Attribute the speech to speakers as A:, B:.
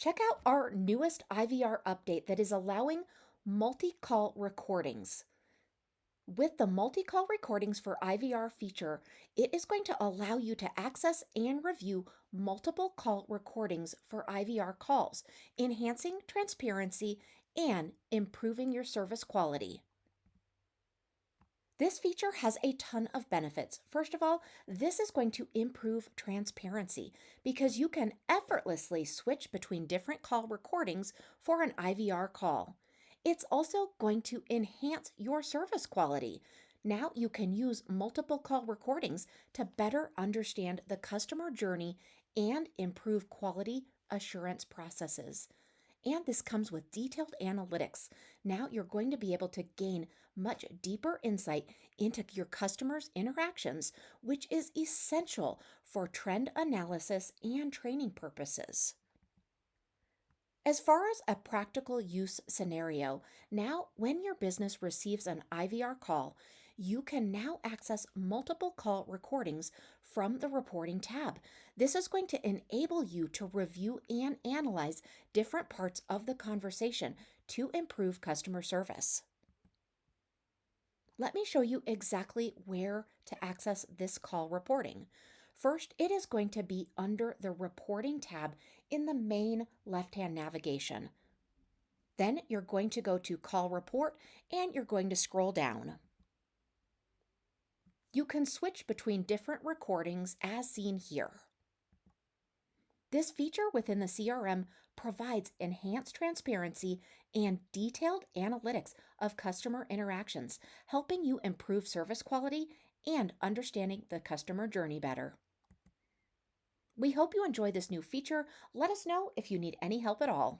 A: Check out our newest IVR update that is allowing multi call recordings. With the multi call recordings for IVR feature, it is going to allow you to access and review multiple call recordings for IVR calls, enhancing transparency and improving your service quality. This feature has a ton of benefits. First of all, this is going to improve transparency because you can effortlessly switch between different call recordings for an IVR call. It's also going to enhance your service quality. Now you can use multiple call recordings to better understand the customer journey and improve quality assurance processes. And this comes with detailed analytics. Now you're going to be able to gain much deeper insight into your customers' interactions, which is essential for trend analysis and training purposes. As far as a practical use scenario, now when your business receives an IVR call, you can now access multiple call recordings from the reporting tab. This is going to enable you to review and analyze different parts of the conversation to improve customer service. Let me show you exactly where to access this call reporting. First, it is going to be under the Reporting tab in the main left-hand navigation. Then you're going to go to Call Report and you're going to scroll down. You can switch between different recordings as seen here. This feature within the CRM provides enhanced transparency and detailed analytics of customer interactions, helping you improve service quality and understanding the customer journey better. We hope you enjoy this new feature. Let us know if you need any help at all.